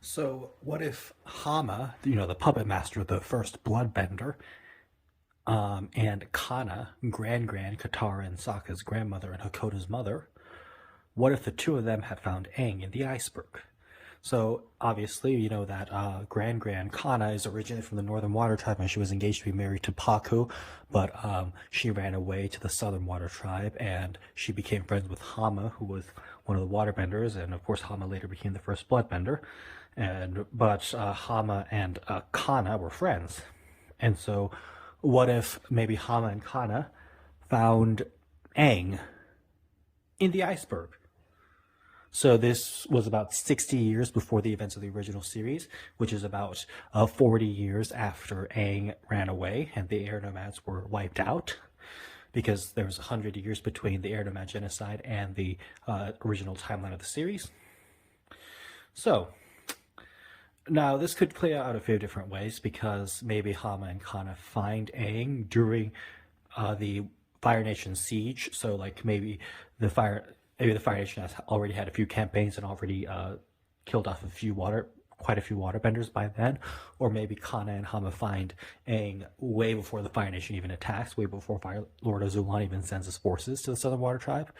So, what if Hama, the puppet master, the first bloodbender, and Kana, Grand Katara and Sokka's grandmother and Hakoda's mother, what if the two of them had found Aang in the iceberg? So, obviously, you know that Grand Kana is originally from the Northern Water Tribe and she was engaged to be married to Paku, but she ran away to the Southern Water Tribe and she became friends with Hama, who was one of the waterbenders, and of course, Hama later became the first bloodbender. But Hama and Kana were friends, and so what if maybe Hama and Kana found Aang in the iceberg? So this was about 60 years before the events of the original series, which is about 40 years after Aang ran away and the air nomads were wiped out, because there was 100 years between the air nomad genocide and the original timeline of the series. So now, this could play out a few different ways, because maybe Hama and Kana find Aang during the Fire Nation siege. So, like, maybe the Fire Nation has already had a few campaigns and already killed off quite a few waterbenders by then. Or maybe Kana and Hama find Aang way before the Fire Nation even attacks, way before Fire Lord Azulon even sends his forces to the Southern Water Tribe.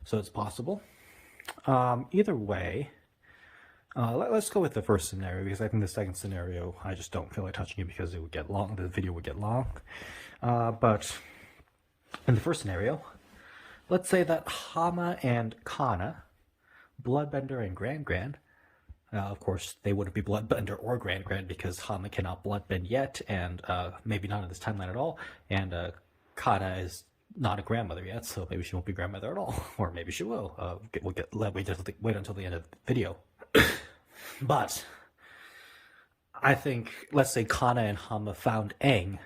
So it's possible. Either way, let's go with the first scenario, because I think the second scenario, I just don't feel like touching it because it would get long. The video would get long. But in the first scenario, let's say that Hama and Kana, Bloodbender and Grand, of course, they wouldn't be Bloodbender or Grand because Hama cannot Bloodbend yet, and maybe not in this timeline at all, and Kana is not a grandmother yet, so maybe she won't be grandmother at all, or maybe she will. Wait until the end of the video. But I think, let's say Kana and Hama found Aang,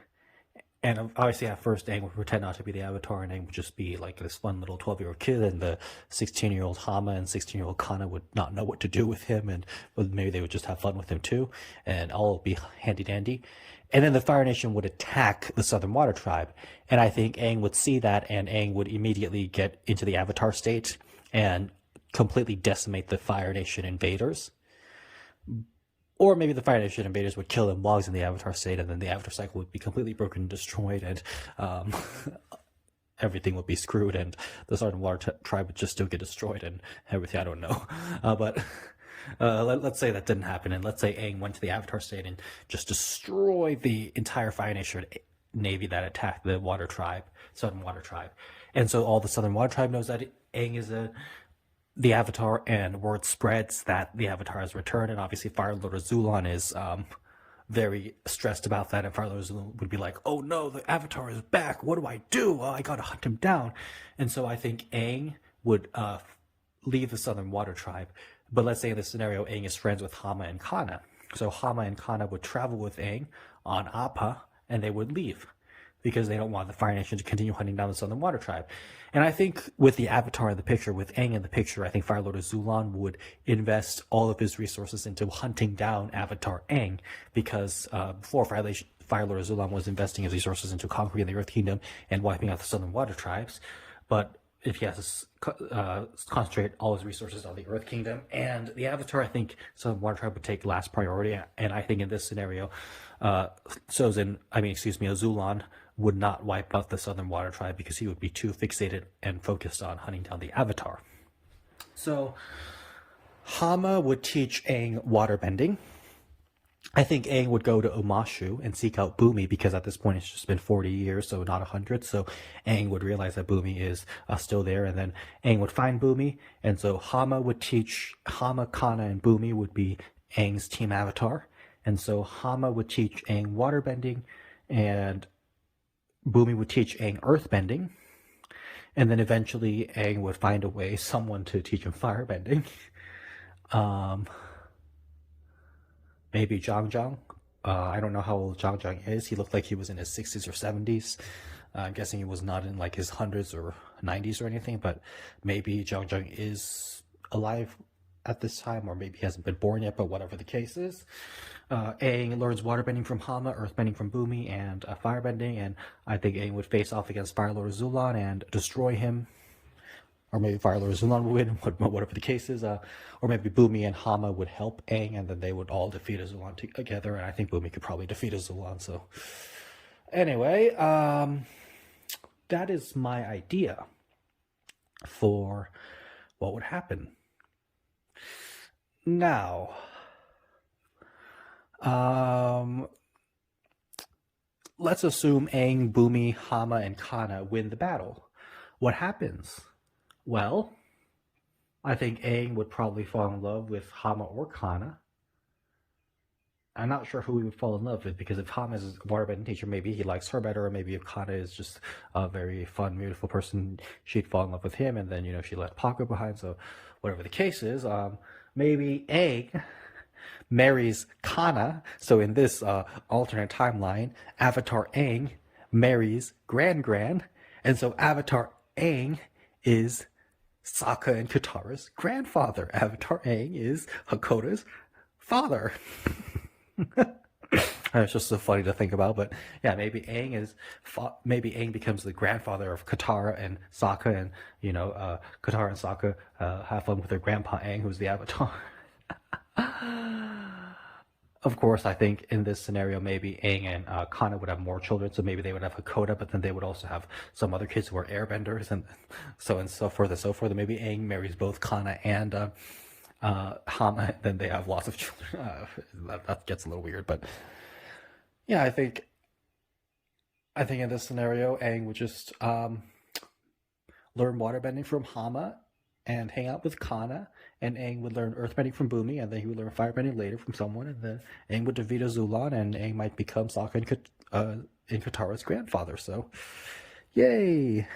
and obviously at first Aang would pretend not to be the Avatar, and Aang would just be like this fun little 12-year-old kid, and the 16-year-old Hama and 16-year-old Kana would not know what to do with him, and maybe they would just have fun with him too, and all would be handy-dandy. And then the Fire Nation would attack the Southern Water Tribe, and I think Aang would see that, and Aang would immediately get into the Avatar state and completely decimate the Fire Nation invaders. Or maybe the Fire Nation invaders would kill him while he's in the Avatar state, and then the Avatar cycle would be completely broken and destroyed, and everything would be screwed, and the Southern Water Tribe would just still get destroyed, and everything. I don't know. But let's say that didn't happen, and let's say Aang went to the Avatar state and just destroyed the entire Fire Nation navy that attacked the Water Tribe, Southern Water Tribe. And so all the Southern Water Tribe knows that Aang is the Avatar, and word spreads that the Avatar has returned, and obviously Fire Lord Azulon is very stressed about that, and Fire Lord Azulon would be like, oh no, the Avatar is back, what do I do? I gotta hunt him down. And so I think Aang would leave the Southern Water Tribe, but let's say in this scenario Aang is friends with Hama and Kana. So Hama and Kana would travel with Aang on Appa, and they would leave, because they don't want the Fire Nation to continue hunting down the Southern Water Tribe. And I think with the Avatar in the picture, with Aang in the picture, I think Fire Lord Azulon would invest all of his resources into hunting down Avatar Aang, because before Fire Lord Azulon was investing his resources into conquering the Earth Kingdom and wiping out the Southern Water Tribes. But if he has to concentrate all his resources on the Earth Kingdom and the Avatar, I think Southern Water Tribe would take last priority. And I think in this scenario, Azulon would not wipe out the Southern Water Tribe, because he would be too fixated and focused on hunting down the Avatar. So Hama would teach Aang waterbending. I think Aang would go to Omashu and seek out Bumi, because at this point it's just been 40 years, so not 100. So Aang would realize that Bumi is still there, and then Aang would find Bumi. And so Hama, Kana, and Bumi would be Aang's team Avatar. And so Hama would teach Aang waterbending, and Bumi would teach Aang earthbending. And then eventually Aang would find someone to teach him firebending. Maybe Zhang. I don't know how old Zhang is. He looked like he was in his 60s or 70s. I'm guessing he was not in like his hundreds or 90s or anything, but maybe Zhang is alive at this time, or maybe he hasn't been born yet, but whatever the case is. Aang learns waterbending from Hama, earthbending from Bumi, and firebending, and I think Aang would face off against Fire Lord Azulon and destroy him, or maybe Fire Lord Zulan would win, whatever the case is. Or maybe Bumi and Hama would help Aang, and then they would all defeat Zulan together. And I think Bumi could probably defeat Zulan. So anyway, that is my idea for what would happen. Now, let's assume Aang, Bumi, Hama, and Kana win the battle. What happens? Well, I think Aang would probably fall in love with Hama or Kana. I'm not sure who he would fall in love with, because if Hama is a waterbending teacher, maybe he likes her better, or maybe if Kana is just a very fun, beautiful person, she'd fall in love with him, and then, she left Paco behind. So whatever the case is, maybe Aang marries Kana. So in this alternate timeline, Avatar Aang marries Gran Gran, and so Avatar Aang is Sokka and Katara's grandfather. Avatar Aang is Hakoda's father. It's just so funny to think about, but yeah, maybe Aang becomes the grandfather of Katara and Sokka, and Katara and Sokka have fun with their grandpa Aang, who's the Avatar. Of course, I think in this scenario, maybe Aang and Kana would have more children, so maybe they would have Hakoda, but then they would also have some other kids who are airbenders, and so forth and so forth. And maybe Aang marries both Kana and Hama, then they have lots of children. That gets a little weird, but yeah, I think in this scenario, Aang would just learn waterbending from Hama and hang out with Kana, and Aang would learn earthbending from Bumi, and then he would learn firebending later from someone, and then Aang would defeat Zulan, and Aang might become Sokka and Katara's grandfather. So, yay!